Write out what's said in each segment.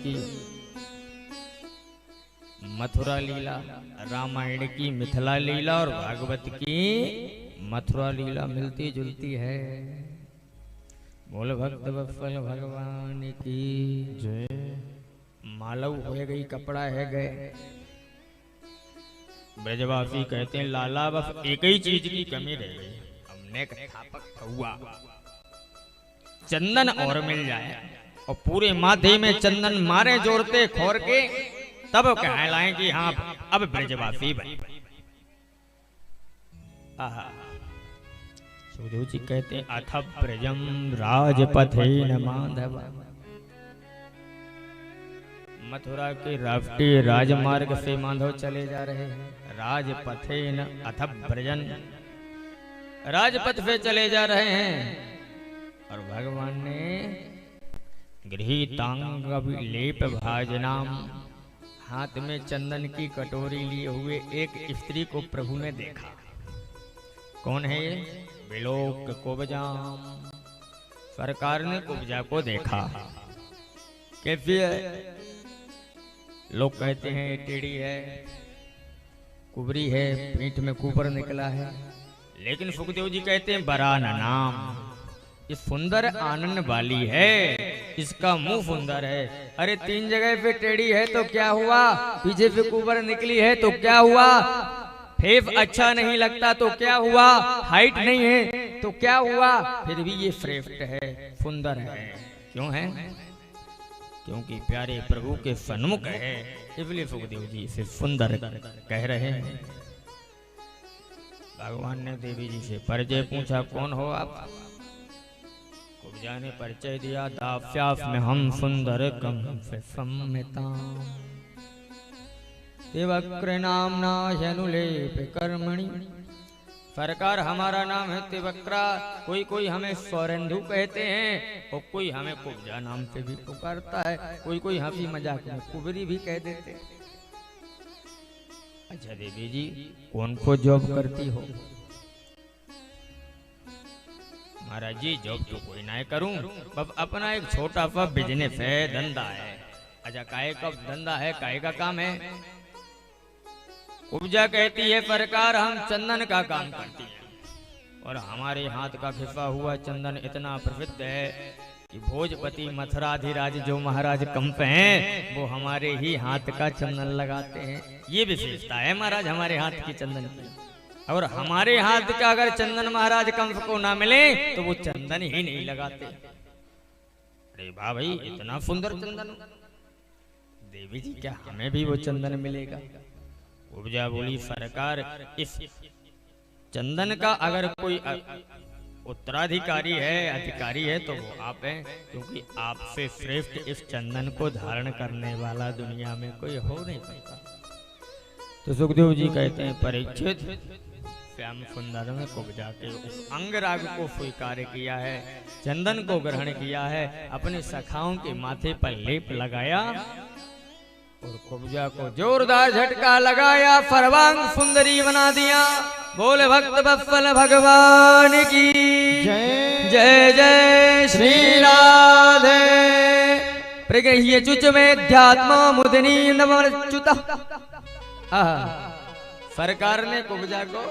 की मथुरा लीला, रामायण की मिथिला लीला और भागवत की मथुरा लीला मिलती जुलती है। बोल भक्त वत्सल भगवान की जय। मालव हो गई, कपड़ा है गए। ब्रजवासी कहते हैं लाला बस एक ही चीज की कमी रह गई, हमने थापक हुआ चंदन और मिल जाए और पूरे माथे में चंदन मारे जोड़ते खोर के, तब कहलाएं कि हाँ अब ब्रजवासी बने। सुखदेव जी कहते हैं अथ ब्रजम राजपथेन माधव। मथुरा के राष्ट्रीय राजमार्ग से माधव चले जा रहे हैं। राजपथेन अथ ब्रजन, राजपथ पे चले जा रहे हैं और भगवान ने गृहीतांग लेप भाजनाम, हाथ में चंदन की कटोरी लिए हुए एक स्त्री को प्रभु ने देखा। कौन है ये? विलोक कुब्जाम। सरकार ने कुब्जा को देखा। कैसी है? लोग कहते हैं टेढ़ी है, कुबरी है, पीठ में कुबर निकला है, लेकिन सुखदेव जी कहते हैं बरान नाम, ये सुंदर आनंद वाली है, इसका मुंह सुंदर है। अरे तीन जगह पे टेढ़ी है तो क्या हुआ, पीछे पे कुबर निकली है तो क्या हुआ, फेस अच्छा नहीं लगता तो क्या हुआ, हाइट नहीं है तो क्या हुआ, फिर भी ये श्रेष्ठ है, सुंदर है। क्यों है? क्योंकि प्यारे प्रभु के सन्मुख है, इसलिए सुखदेव जी इसे सुंदर कह रहे हैं। भगवान ने देवी जी से परिचय पूछा, कौन हो आप? कुब्जा ने परिचय दिया, दास्यास में हम सुंदर कम से सम्मिता तिवक्र नामना अनुलेप कर्मणि। सरकार हमारा नाम है तिवक्रा, कोई कोई हमें स्वरेंधु कहते हैं और कोई हमें कुब्जा नाम से भी पुकारता है, कोई कोई हंसी मजाक में कुबरी भी कह देते। अच्छा देवी जी कौन को जॉब करती हो? महाराज जी जॉब तो कोई ना करूं, बस अपना एक छोटा सा बिजनेस है, धंधा है। अच्छा काहे का धंधा है, काहे का काम है? कुब्जा कहती है सरकार हम चंदन का काम करती हैं और हमारे हाथ का घिसा हुआ चंदन इतना प्रसिद्ध है कि भोजपति मथुराधिराज जो महाराज कंप हैं वो हमारे ही हाथ का चंदन लगाते हैं। ये विशेषता है महाराज हमारे हाथ की चंदन की, और हमारे हाथ का अगर चंदन महाराज कंप को ना मिले तो वो चंदन ही नहीं लगाते। अरे वाह भाई इतना सुंदर चंदन, देवी जी क्या हमें भी वो चंदन मिलेगा? कुब्जा बोली सरकार इस चंदन का अगर कोई उत्तराधिकारी है, अधिकारी है तो वो आप हैं, क्योंकि आपसे श्रेष्ठ इस चंदन को धारण करने वाला दुनिया में कोई हो नहीं सकता। तो सुखदेव जी कहते हैं परीक्षित श्याम सुंदर में कुब्जा के उस अंगराग को स्वीकार किया है, चंदन को ग्रहण किया है, अपने सखाओं के माथे पर लेप लगाया और कुब्जा को जोरदार झटका लगाया, सर्वांग सुंदरी बना दिया। बोले भक्त वत्सल भगवान की जय। जय जय श्री राधे। प्रगृह्य चुच में ध्यात्म मुदनी नमच्युता। सरकार ने कुब्जा को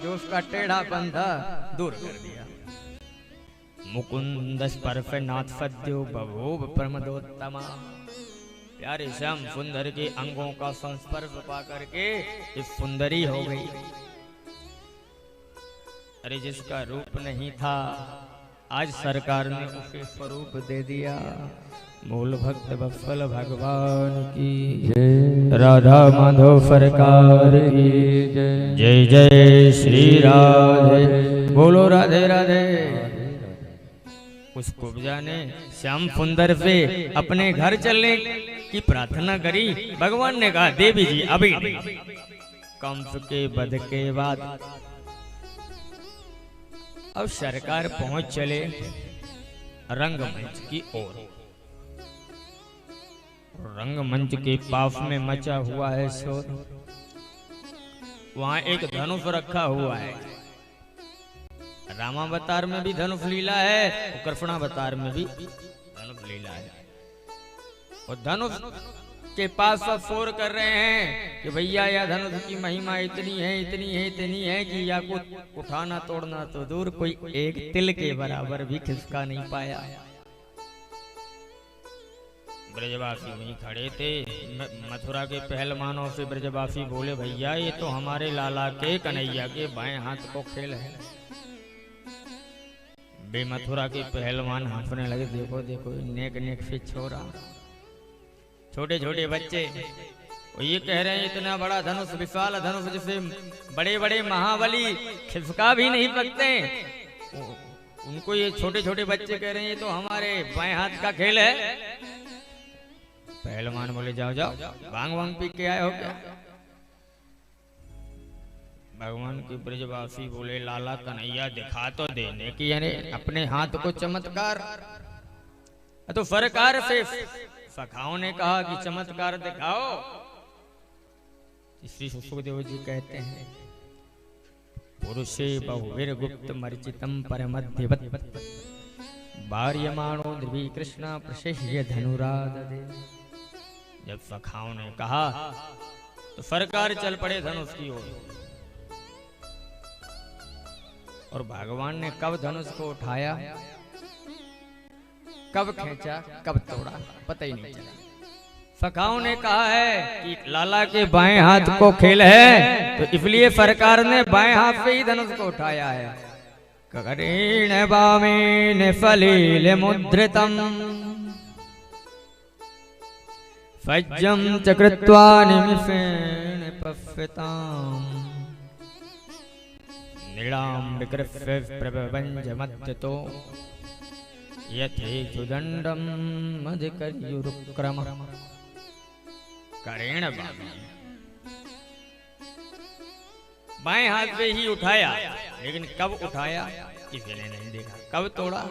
जो उसका टेढ़ापन था दूर कर दिया। मुकुंद स्पर्श नाथ सद्यो बभूव प्रमदोत्तमा। प्यारे श्याम सुंदर के अंगों का संस्पर्श पा करके इस सुंदरी हो गई। अरे जिसका रूप नहीं था आज सरकार ने उसे स्वरूप दे दिया। मूल भक्त वत्सल भगवान की जय। राधा माधव सरकार की जय। जय जय श्री राधे। बोलो राधे राधे। उस कुब्जा ने श्याम सुंदर से अपने घर चलने की प्रार्थना करी। भगवान ने कहा देवी जी अभी कंस के वध के बाद अब सरकार पहुंच चले रंगमंच की ओर। रंगमंच के पास में मचा हुआ है शोर। वहां एक धनुष रखा हुआ है। रामावतार में भी धनुष लीला है, कृष्णावतार में भी धनुष लीला है। और धनुष के पास सब शोर कर रहे हैं कि भैया यह धनुष की महिमा इतनी है इतनी है इतनी है कि या को उठाना तोड़ना तो दूर, कोई एक तिल के बराबर भी खिसका नहीं पाया। ब्रजवासी वहीं खड़े थे। मथुरा के पहलवानों से ब्रजवासी बोले, भैया ये तो हमारे लाला के कन्हैया के बाएं हाथ को खेल है। बे मथुरा के पहलवान हंसने लगे, देखो देखो नेक नेक से छोरा, छोटे छोटे बच्चे, वो ये कह रहे हैं इतना बड़ा धनुष, विशाल धनुष जिसे बड़े बड़े महाबली खिसका भी नहीं सकते, उनको ये छोटे छोटे बच्चे कह रहे हैं ये तो हमारे बाएं हाथ का खेल है। पहलवान बोले, जाओ जाओ भांग वांग पी के आए हो क्या? भगवान के ब्रजवासी बोले, लाला कन्हैया दिखा तो देने की, यानी अपने हाथ को चमत्कार। तो सरकार से सखाओं ने कहा कि चमत्कार दिखाओ। श्री सुखदेव जी कहते हैं, पुरुषे बहुवीर गुप्त मर्चितम परमध्यवत् भार्यमाणो ध्रुवी कृष्ण प्रशेष्य धनुराददे। जब सखाओं ने कहा तो सरकार चल पड़े धनुष की ओर, और भगवान ने कब धनुष को उठाया, कब खींचा, कब तोड़ा, पता ही नहीं चला। सखाओं ने कहा है कि लाला के बाएं हाथ को खेल है, तो इसलिए सरकार ने बाएं हाथ से ही धनुष को उठाया है। करेण वामेन सलील मुद्रितम फज्जम च कृत्वा निमिषेण पश्यताम् नीलाम विकृष्य प्रभवञ्जमद्यतो यथेषु दण्डं मधिकर्युरुक्रम। करेण वामेन, बाएं हाथ से ही उठाया, लेकिन कब उठाया किसी ने नहीं देखा, कब तोड़ा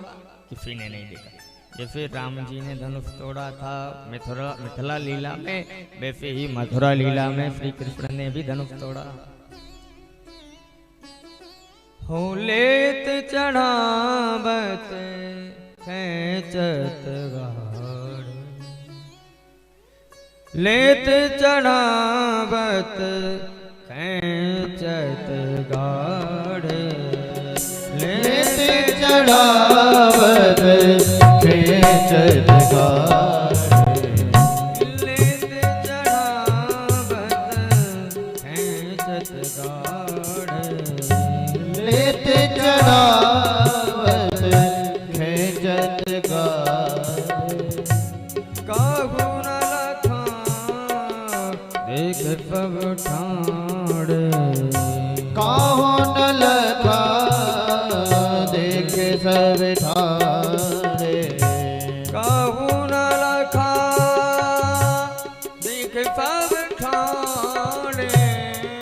किसी ने नहीं देखा। जैसे राम जी ने धनुष तोड़ा था मिथिला लीला में, वैसे ही मथुरा लीला में श्री कृष्ण ने भी धनुष तोड़ा। हो लेत चढ़ावत खेचत गाड़, लेत चढ़ावत खेचत गाड़, लेत चढ़ावत खेचत गाड़, लेत चढ़ावत खेचत गाड़, लेत चढ़ावत खेचत गाड़। काहू न लखा देख सब ठाड़, काहू न लखा देख सब ठाड़े, काहू न लखा देख सब ठाड़े,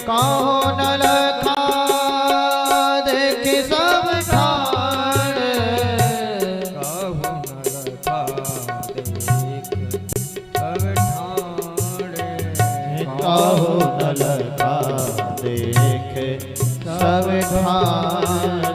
काहू न लखा देख सब ठाड़े, काहू न लखा देख सब ठाड़े, काहू न लखा देख सब ठाड़े।